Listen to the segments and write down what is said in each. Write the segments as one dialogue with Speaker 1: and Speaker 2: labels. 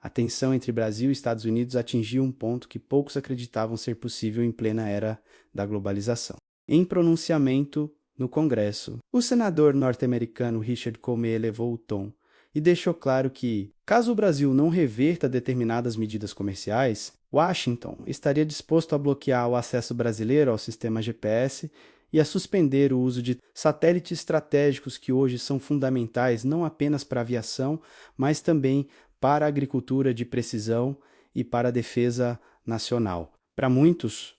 Speaker 1: A tensão entre Brasil e Estados Unidos atingiu um ponto que poucos acreditavam ser possível em plena era da globalização. Em pronunciamento no Congresso, o senador norte-americano Richard Comey elevou o tom e deixou claro que, caso o Brasil não reverta determinadas medidas comerciais, Washington estaria disposto a bloquear o acesso brasileiro ao sistema GPS e a suspender o uso de satélites estratégicos que hoje são fundamentais não apenas para a aviação, mas também para a agricultura de precisão e para a defesa nacional. Para muitos,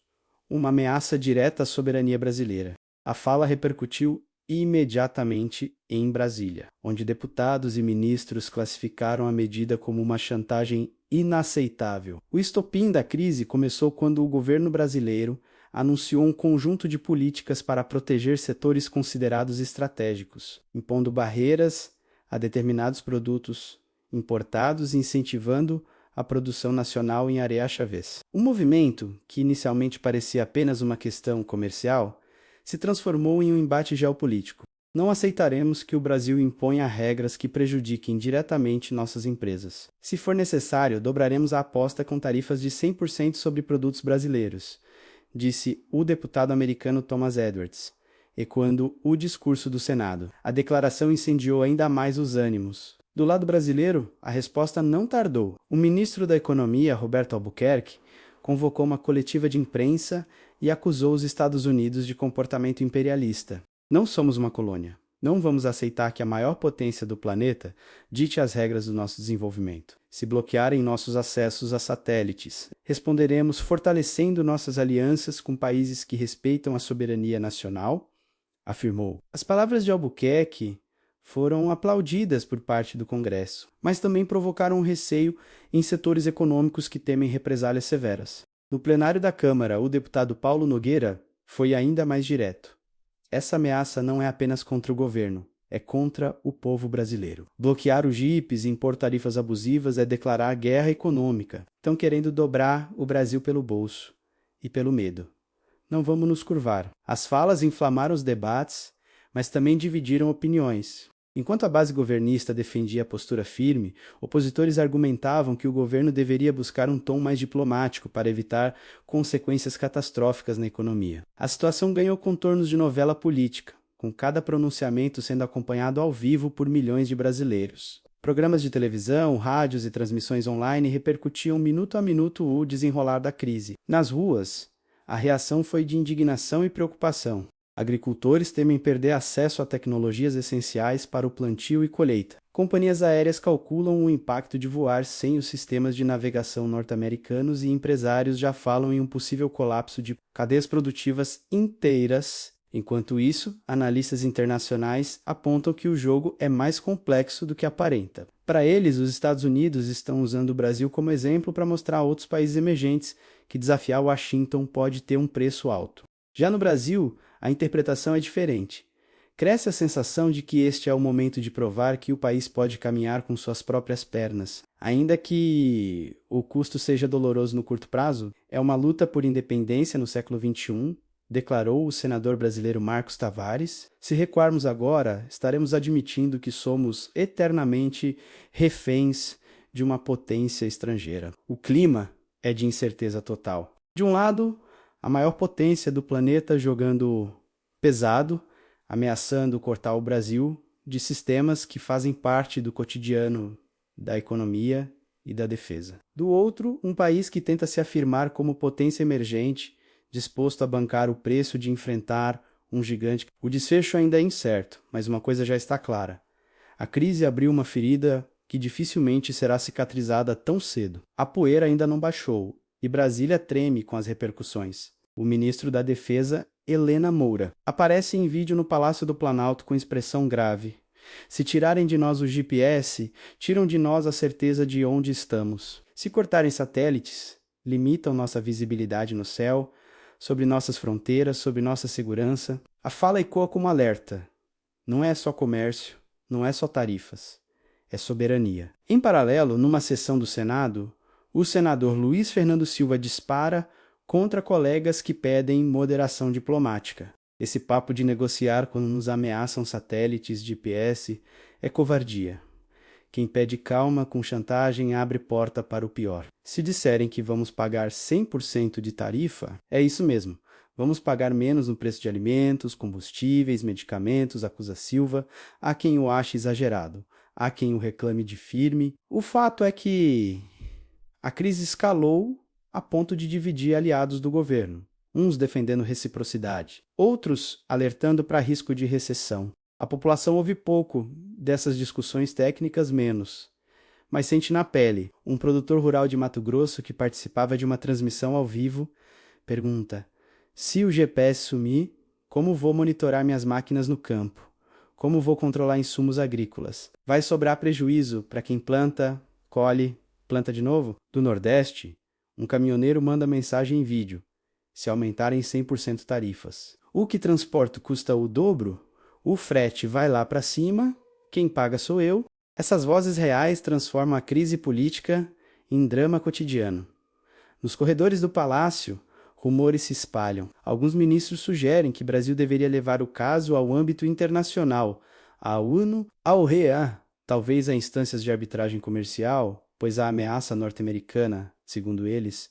Speaker 1: uma ameaça direta à soberania brasileira. A fala repercutiu imediatamente em Brasília, onde deputados e ministros classificaram a medida como uma chantagem inaceitável. O estopim da crise começou quando o governo brasileiro anunciou um conjunto de políticas para proteger setores considerados estratégicos, impondo barreiras a determinados produtos importados e incentivando a produção nacional em areia-chavez. O movimento, que inicialmente parecia apenas uma questão comercial, se transformou em um embate geopolítico. Não aceitaremos que o Brasil imponha regras que prejudiquem diretamente nossas empresas. Se for necessário, dobraremos a aposta com tarifas de 100% sobre produtos brasileiros, disse o deputado americano Thomas Edwards, ecoando o discurso do Senado. A declaração incendiou ainda mais os ânimos. Do lado brasileiro, a resposta não tardou. O ministro da Economia, Roberto Albuquerque, convocou uma coletiva de imprensa e acusou os Estados Unidos de comportamento imperialista. Não somos uma colônia. Não vamos aceitar que a maior potência do planeta dite as regras do nosso desenvolvimento. Se bloquearem nossos acessos a satélites, responderemos fortalecendo nossas alianças com países que respeitam a soberania nacional, afirmou. As palavras de Albuquerque foram aplaudidas por parte do Congresso, mas também provocaram um receio em setores econômicos que temem represálias severas. No plenário da Câmara, o deputado Paulo Nogueira foi ainda mais direto. Essa ameaça não é apenas contra o governo, é contra o povo brasileiro. Bloquear os jipes e impor tarifas abusivas é declarar guerra econômica. Estão querendo dobrar o Brasil pelo bolso e pelo medo. Não vamos nos curvar. As falas inflamaram os debates, mas também dividiram opiniões. Enquanto a base governista defendia a postura firme, opositores argumentavam que o governo deveria buscar um tom mais diplomático para evitar consequências catastróficas na economia. A situação ganhou contornos de novela política, com cada pronunciamento sendo acompanhado ao vivo por milhões de brasileiros. Programas de televisão, rádios e transmissões online repercutiam minuto a minuto o desenrolar da crise. Nas ruas, a reação foi de indignação e preocupação. Agricultores temem perder acesso a tecnologias essenciais para o plantio e colheita. Companhias aéreas calculam o impacto de voar sem os sistemas de navegação norte-americanos e empresários já falam em um possível colapso de cadeias produtivas inteiras. Enquanto isso, analistas internacionais apontam que o jogo é mais complexo do que aparenta. Para eles, os Estados Unidos estão usando o Brasil como exemplo para mostrar a outros países emergentes que desafiar Washington pode ter um preço alto. Já no Brasil, a interpretação é diferente. Cresce a sensação de que este é o momento de provar que o país pode caminhar com suas próprias pernas. Ainda que o custo seja doloroso no curto prazo, é uma luta por independência no século XXI, declarou o senador brasileiro Marcos Tavares. Se recuarmos agora, estaremos admitindo que somos eternamente reféns de uma potência estrangeira. O clima é de incerteza total. De um lado, a maior potência do planeta jogando pesado, ameaçando cortar o Brasil de sistemas que fazem parte do cotidiano da economia e da defesa. Do outro, um país que tenta se afirmar como potência emergente, disposto a bancar o preço de enfrentar um gigante. O desfecho ainda é incerto, mas uma coisa já está clara. A crise abriu uma ferida que dificilmente será cicatrizada tão cedo. A poeira ainda não baixou e Brasília treme com as repercussões. O ministro da Defesa, Helena Moura, aparece em vídeo no Palácio do Planalto com expressão grave. Se tirarem de nós o GPS, tiram de nós a certeza de onde estamos. Se cortarem satélites, limitam nossa visibilidade no céu, sobre nossas fronteiras, sobre nossa segurança. A fala ecoa como alerta. Não é só comércio, não é só tarifas, é soberania. Em paralelo, numa sessão do Senado, o senador Luiz Fernando Silva dispara contra colegas que pedem moderação diplomática. Esse papo de negociar quando nos ameaçam satélites de GPS é covardia. Quem pede calma com chantagem abre porta para o pior. Se disserem que vamos pagar 100% de tarifa, é isso mesmo. Vamos pagar menos no preço de alimentos, combustíveis, medicamentos, acusa Silva. Há quem o ache exagerado, há quem o reclame de firme. O fato é que a crise escalou a ponto de dividir aliados do governo, uns defendendo reciprocidade, outros alertando para risco de recessão. A população ouve pouco dessas discussões técnicas menos, mas sente na pele. Um produtor rural de Mato Grosso que participava de uma transmissão ao vivo pergunta: se o GPS sumir, como vou monitorar minhas máquinas no campo? Como vou controlar insumos agrícolas? Vai sobrar prejuízo para quem planta, colhe, planta de novo? Do Nordeste, um caminhoneiro manda mensagem em vídeo: se aumentarem 100% tarifas. O que transporto custa o dobro? O frete vai lá para cima, quem paga sou eu. Essas vozes reais transformam a crise política em drama cotidiano. Nos corredores do palácio, rumores se espalham. Alguns ministros sugerem que o Brasil deveria levar o caso ao âmbito internacional, à ONU, ao OEA, talvez a instâncias de arbitragem comercial, pois a ameaça norte-americana, segundo eles,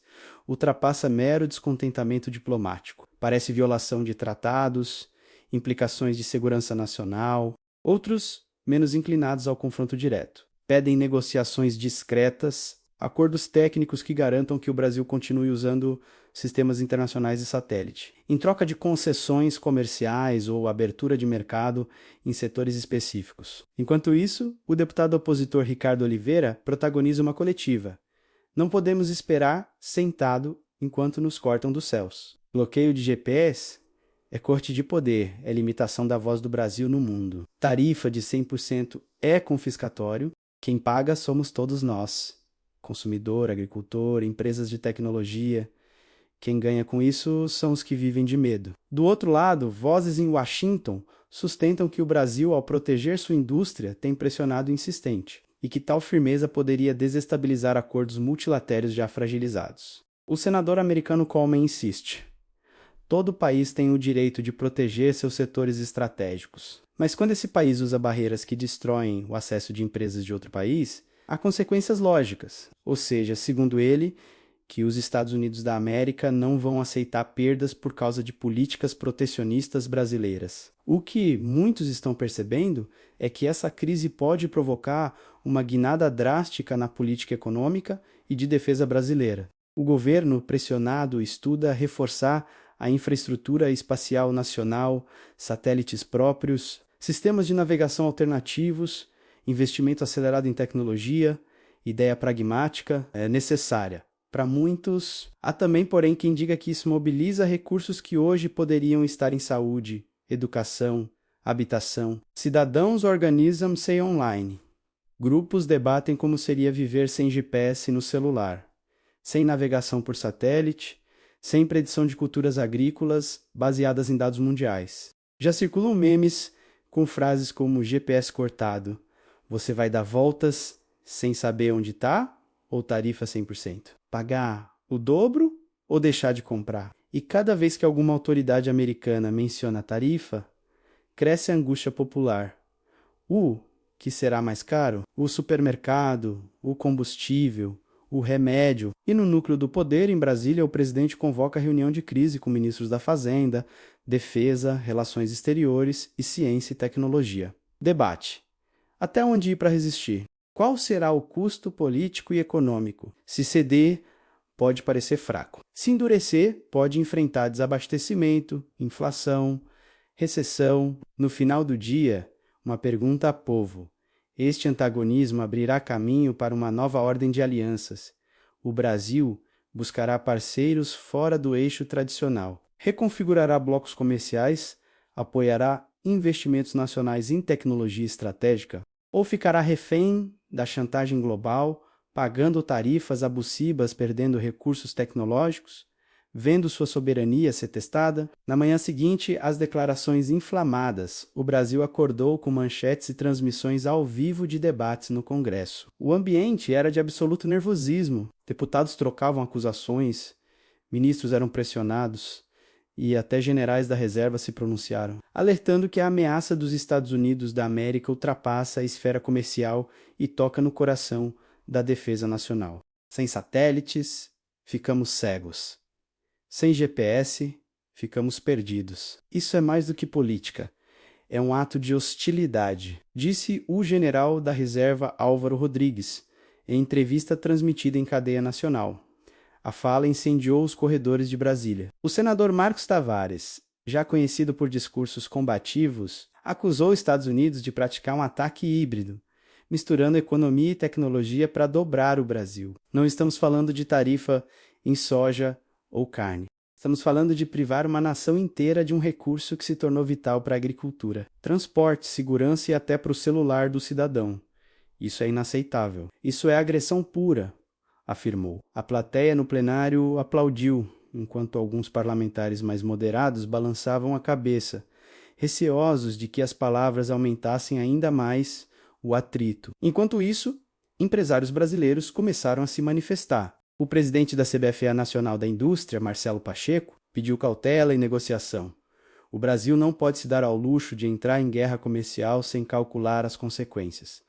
Speaker 1: ultrapassa mero descontentamento diplomático. Parece violação de tratados, implicações de segurança nacional. Outros, menos inclinados ao confronto direto, pedem negociações discretas, acordos técnicos que garantam que o Brasil continue usando sistemas internacionais de satélite, em troca de concessões comerciais ou abertura de mercado em setores específicos. Enquanto isso, o deputado opositor Ricardo Oliveira protagoniza uma coletiva. Não podemos esperar sentado enquanto nos cortam dos céus. Bloqueio de GPS é corte de poder, é limitação da voz do Brasil no mundo. Tarifa de 100% é confiscatório, quem paga somos todos nós. Consumidor, agricultor, empresas de tecnologia. Quem ganha com isso são os que vivem de medo. Do outro lado, vozes em Washington sustentam que o Brasil, ao proteger sua indústria, tem pressionado o insistente, e que tal firmeza poderia desestabilizar acordos multilatéreos já fragilizados. O senador americano Coleman insiste: todo país tem o direito de proteger seus setores estratégicos. Mas quando esse país usa barreiras que destroem o acesso de empresas de outro país, há consequências lógicas. Ou seja, segundo ele, que os Estados Unidos da América não vão aceitar perdas por causa de políticas protecionistas brasileiras. O que muitos estão percebendo é que essa crise pode provocar uma guinada drástica na política econômica e de defesa brasileira. O governo, pressionado, estuda reforçar a infraestrutura espacial nacional, satélites próprios, sistemas de navegação alternativos, investimento acelerado em tecnologia, ideia pragmática, necessária. Para muitos, há também, porém, quem diga que isso mobiliza recursos que hoje poderiam estar em saúde, educação, habitação. Cidadãos organizam-se online. Grupos debatem como seria viver sem GPS no celular, sem navegação por satélite, sem predição de culturas agrícolas baseadas em dados mundiais. Já circulam memes com frases como GPS cortado, você vai dar voltas sem saber onde está, ou tarifa 100%. Pagar o dobro ou deixar de comprar? E cada vez que alguma autoridade americana menciona a tarifa, cresce a angústia popular. Que será mais caro? O supermercado, o combustível, o remédio. E no núcleo do poder, em Brasília, o presidente convoca reunião de crise com ministros da Fazenda, Defesa, Relações Exteriores e Ciência e Tecnologia. Debate. Até onde ir para resistir? Qual será o custo político e econômico? Se ceder, pode parecer fraco. Se endurecer, pode enfrentar desabastecimento, inflação, recessão. No final do dia, uma pergunta a povo. Este antagonismo abrirá caminho para uma nova ordem de alianças. O Brasil buscará parceiros fora do eixo tradicional, reconfigurará blocos comerciais, apoiará investimentos nacionais em tecnologia estratégica, ou ficará refém da chantagem global, pagando tarifas abusivas, perdendo recursos tecnológicos, vendo sua soberania ser testada? Na manhã seguinte, as declarações inflamadas. O Brasil acordou com manchetes e transmissões ao vivo de debates no Congresso. O ambiente era de absoluto nervosismo. Deputados trocavam acusações, ministros eram pressionados, e até generais da reserva se pronunciaram, alertando que a ameaça dos Estados Unidos da América ultrapassa a esfera comercial e toca no coração da defesa nacional. Sem satélites, ficamos cegos. Sem GPS, ficamos perdidos. Isso é mais do que política. É um ato de hostilidade, disse o general da reserva Álvaro Rodrigues, em entrevista transmitida em cadeia nacional. A fala incendiou os corredores de Brasília. O senador Marcos Tavares, já conhecido por discursos combativos, acusou os Estados Unidos de praticar um ataque híbrido, misturando economia e tecnologia para dobrar o Brasil. Não estamos falando de tarifa em soja ou carne. Estamos falando de privar uma nação inteira de um recurso que se tornou vital para a agricultura. Transporte, segurança e até para o celular do cidadão. Isso é inaceitável. Isso é agressão pura, afirmou. A plateia no plenário aplaudiu, enquanto alguns parlamentares mais moderados balançavam a cabeça, receosos de que as palavras aumentassem ainda mais o atrito. Enquanto isso, empresários brasileiros começaram a se manifestar. O presidente da CBFA Nacional da Indústria, Marcelo Pacheco, pediu cautela e negociação. O Brasil não pode se dar ao luxo de entrar em guerra comercial sem calcular as consequências.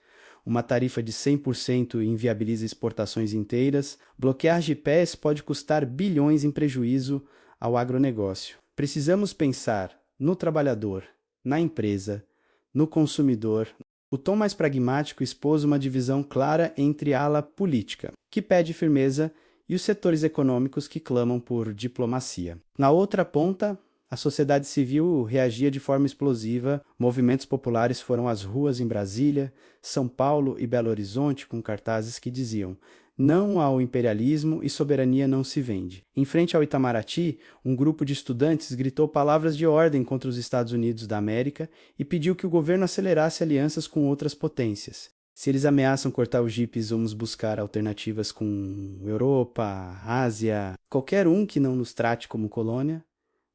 Speaker 1: Uma tarifa de 100% inviabiliza exportações inteiras. Bloquear GPS pode custar bilhões em prejuízo ao agronegócio. Precisamos pensar no trabalhador, na empresa, no consumidor. O tom mais pragmático expôs uma divisão clara entre a ala política, que pede firmeza, e os setores econômicos que clamam por diplomacia. Na outra ponta, a sociedade civil reagia de forma explosiva. Movimentos populares foram às ruas em Brasília, São Paulo e Belo Horizonte com cartazes que diziam: não ao imperialismo e soberania não se vende. Em frente ao Itamaraty, um grupo de estudantes gritou palavras de ordem contra os Estados Unidos da América e pediu que o governo acelerasse alianças com outras potências. Se eles ameaçam cortar os jipes, vamos buscar alternativas com Europa, Ásia, qualquer um que não nos trate como colônia,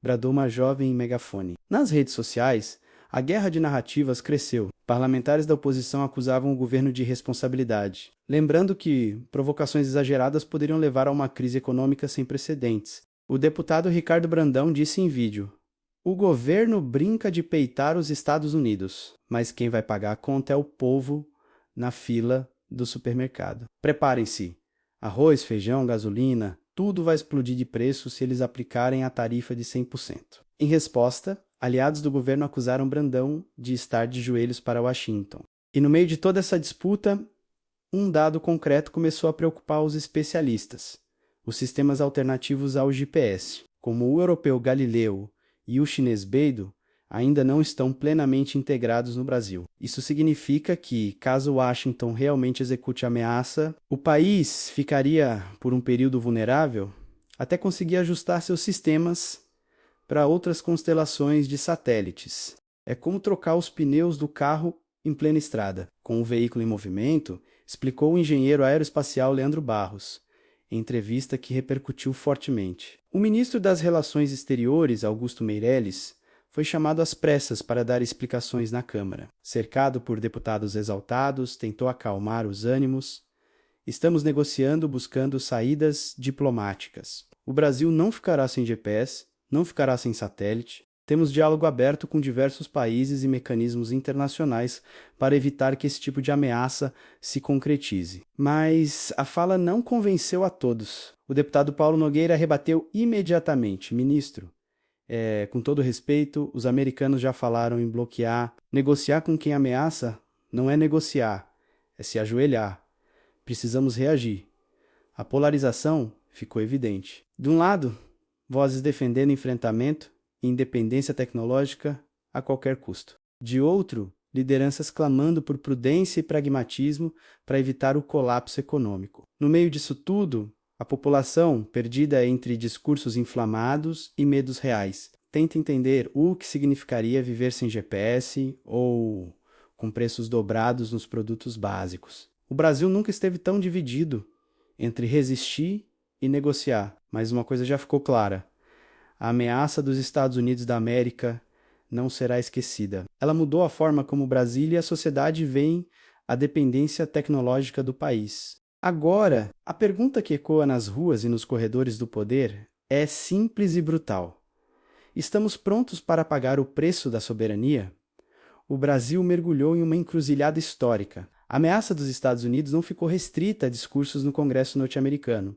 Speaker 1: bradou uma jovem em megafone. Nas redes sociais, a guerra de narrativas cresceu. Parlamentares da oposição acusavam o governo de irresponsabilidade, lembrando que provocações exageradas poderiam levar a uma crise econômica sem precedentes. O deputado Ricardo Brandão disse em vídeo: o governo brinca de peitar os Estados Unidos, mas quem vai pagar a conta é o povo na fila do supermercado. Preparem-se. Arroz, feijão, gasolina, tudo vai explodir de preço se eles aplicarem a tarifa de 100%. Em resposta, aliados do governo acusaram Brandão de estar de joelhos para Washington. E no meio de toda essa disputa, um dado concreto começou a preocupar os especialistas: os sistemas alternativos ao GPS, como o europeu Galileu e o chinês Beidou, ainda não estão plenamente integrados no Brasil. Isso significa que, caso Washington realmente execute a ameaça, o país ficaria, por um período vulnerável, até conseguir ajustar seus sistemas para outras constelações de satélites. É como trocar os pneus do carro em plena estrada. Com o veículo em movimento, explicou o engenheiro aeroespacial Leandro Barros, em entrevista que repercutiu fortemente. O ministro das Relações Exteriores, Augusto Meirelles, foi chamado às pressas para dar explicações na Câmara. Cercado por deputados exaltados, tentou acalmar os ânimos. Estamos negociando, buscando saídas diplomáticas. O Brasil não ficará sem GPS, não ficará sem satélite. Temos diálogo aberto com diversos países e mecanismos internacionais para evitar que esse tipo de ameaça se concretize. Mas a fala não convenceu a todos. O deputado Paulo Nogueira rebateu imediatamente: ministro, com todo respeito, os americanos já falaram em bloquear. Negociar com quem ameaça não é negociar, é se ajoelhar. Precisamos reagir. A polarização ficou evidente. De um lado, vozes defendendo enfrentamento e independência tecnológica a qualquer custo. De outro, lideranças clamando por prudência e pragmatismo para evitar o colapso econômico. No meio disso tudo, a população, perdida entre discursos inflamados e medos reais, tenta entender o que significaria viver sem GPS ou com preços dobrados nos produtos básicos. O Brasil nunca esteve tão dividido entre resistir e negociar, mas uma coisa já ficou clara: a ameaça dos Estados Unidos da América não será esquecida. Ela mudou a forma como Brasília e a sociedade veem a dependência tecnológica do país. Agora, a pergunta que ecoa nas ruas e nos corredores do poder é simples e brutal: Estamos prontos para pagar o preço da soberania? O Brasil mergulhou em uma encruzilhada histórica. A ameaça dos Estados Unidos não ficou restrita a discursos no Congresso norte-americano.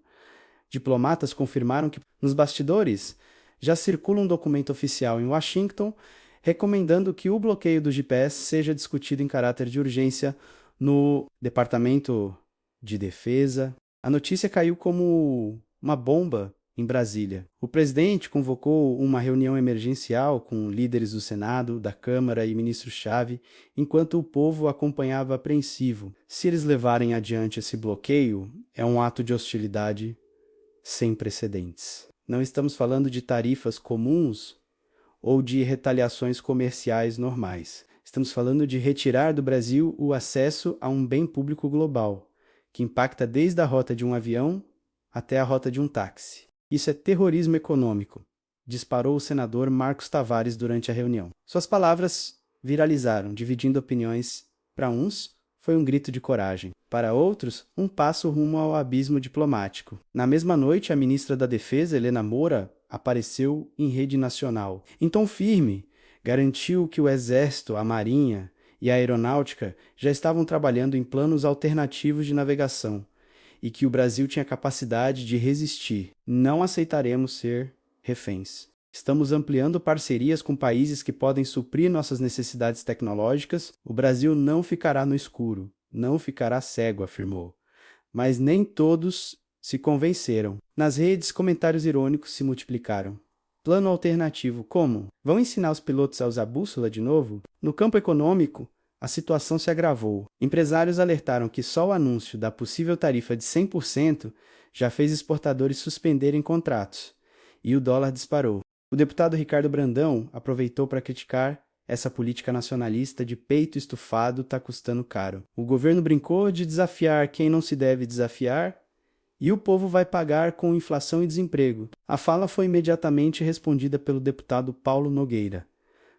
Speaker 1: Diplomatas confirmaram que, nos bastidores, já circula um documento oficial em Washington recomendando que o bloqueio do GPS seja discutido em caráter de urgência no Departamento de Defesa. A notícia caiu como uma bomba em Brasília. O presidente convocou uma reunião emergencial com líderes do Senado, da Câmara e ministro-chave, enquanto o povo acompanhava apreensivo. Se eles levarem adiante esse bloqueio, é um ato de hostilidade sem precedentes. Não estamos falando de tarifas comuns ou de retaliações comerciais normais. Estamos falando de retirar do Brasil o acesso a um bem público global, que impacta desde a rota de um avião até a rota de um táxi. Isso é terrorismo econômico, disparou o senador Marcos Tavares durante a reunião. Suas palavras viralizaram, dividindo opiniões. Para uns, foi um grito de coragem. Para outros, um passo rumo ao abismo diplomático. Na mesma noite, a ministra da Defesa, Helena Moura, apareceu em rede nacional. Em tom firme, garantiu que o Exército, a Marinha e a Aeronáutica já estavam trabalhando em planos alternativos de navegação e que o Brasil tinha capacidade de resistir. Não aceitaremos ser reféns. Estamos ampliando parcerias com países que podem suprir nossas necessidades tecnológicas. O Brasil não ficará no escuro, não ficará cego, afirmou. Mas nem todos se convenceram. Nas redes, comentários irônicos se multiplicaram. Plano alternativo como? Vão ensinar os pilotos a usar bússola de novo? No campo econômico, a situação se agravou. Empresários alertaram que só o anúncio da possível tarifa de 100% já fez exportadores suspenderem contratos, e o dólar disparou. O deputado Ricardo Brandão aproveitou para criticar essa política nacionalista de peito estufado tá custando caro. O governo brincou de desafiar quem não se deve desafiar e o povo vai pagar com inflação e desemprego. A fala foi imediatamente respondida pelo deputado Paulo Nogueira.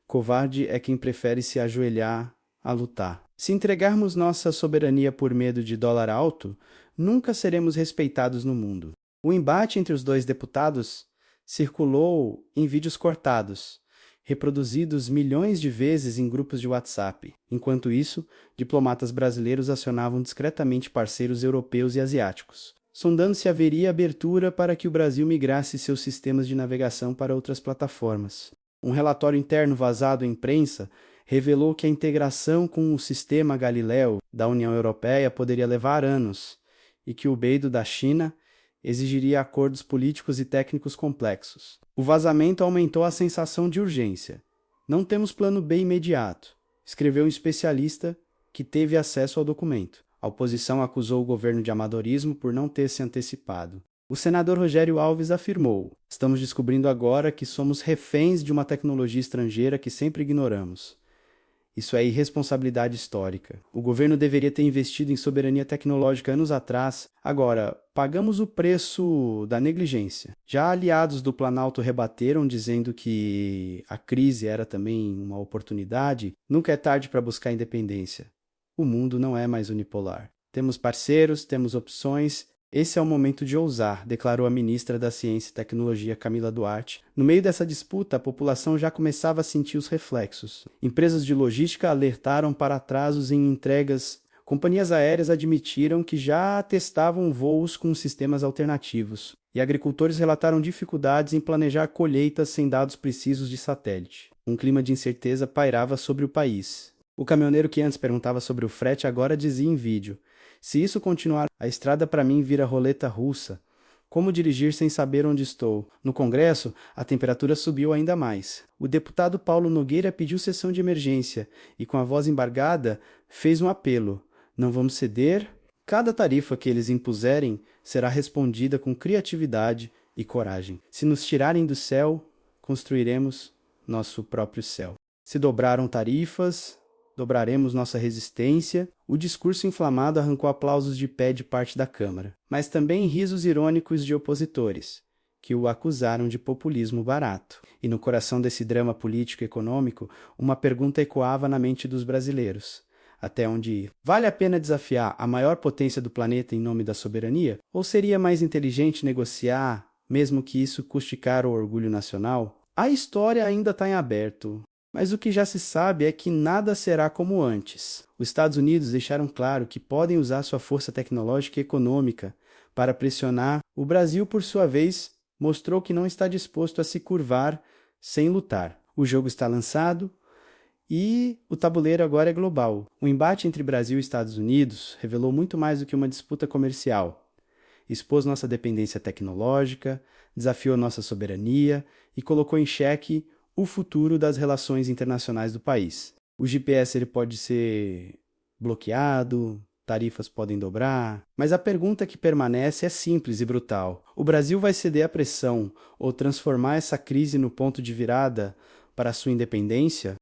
Speaker 1: Covarde é quem prefere se ajoelhar a lutar. Se entregarmos nossa soberania por medo de dólar alto, nunca seremos respeitados no mundo. O embate entre os dois deputados circulou em vídeos cortados, reproduzidos milhões de vezes em grupos de WhatsApp. Enquanto isso, diplomatas brasileiros acionavam discretamente parceiros europeus e asiáticos, sondando se haveria abertura para que o Brasil migrasse seus sistemas de navegação para outras plataformas. Um relatório interno vazado à imprensa revelou que a integração com o sistema Galileu da União Europeia poderia levar anos e que o BeiDo da China exigiria acordos políticos e técnicos complexos. O vazamento aumentou a sensação de urgência. Não temos plano B imediato, escreveu um especialista que teve acesso ao documento. A oposição acusou o governo de amadorismo por não ter se antecipado. O senador Rogério Alves afirmou: estamos descobrindo agora que somos reféns de uma tecnologia estrangeira que sempre ignoramos. Isso é irresponsabilidade histórica. O governo deveria ter investido em soberania tecnológica anos atrás. Agora, pagamos o preço da negligência. Já aliados do Planalto rebateram, dizendo que a crise era também uma oportunidade. Nunca é tarde para buscar independência. O mundo não é mais unipolar. Temos parceiros, temos opções. Esse é o momento de ousar, declarou a ministra da Ciência e Tecnologia, Camila Duarte. No meio dessa disputa, a população já começava a sentir os reflexos. Empresas de logística alertaram para atrasos em entregas. Companhias aéreas admitiram que já testavam voos com sistemas alternativos. E agricultores relataram dificuldades em planejar colheitas sem dados precisos de satélite. Um clima de incerteza pairava sobre o país. O caminhoneiro que antes perguntava sobre o frete agora dizia em vídeo: se isso continuar, a estrada para mim vira roleta russa. Como dirigir sem saber onde estou? No Congresso, a temperatura subiu ainda mais. O deputado Paulo Nogueira pediu sessão de emergência e, com a voz embargada, fez um apelo: não vamos ceder. Cada tarifa que eles impuserem será respondida com criatividade e coragem. Se nos tirarem do céu, construiremos nosso próprio céu. Se dobraram tarifas, dobraremos nossa resistência. O discurso inflamado arrancou aplausos de pé de parte da Câmara, mas também risos irônicos de opositores, que o acusaram de populismo barato. E no coração desse drama político e econômico, uma pergunta ecoava na mente dos brasileiros: até onde ir? Vale a pena desafiar a maior potência do planeta em nome da soberania? Ou seria mais inteligente negociar, mesmo que isso custe caro ao orgulho nacional? A história ainda está em aberto, mas o que já se sabe é que nada será como antes. Os Estados Unidos deixaram claro que podem usar sua força tecnológica e econômica para pressionar. O Brasil, por sua vez, mostrou que não está disposto a se curvar sem lutar. O jogo está lançado e o tabuleiro agora é global. O embate entre Brasil e Estados Unidos revelou muito mais do que uma disputa comercial. Expôs nossa dependência tecnológica, desafiou nossa soberania e colocou em xeque o futuro das relações internacionais do país. O GPS ele pode ser bloqueado, tarifas podem dobrar, mas a pergunta que permanece é simples e brutal. O Brasil vai ceder à pressão ou transformar essa crise no ponto de virada para a sua independência?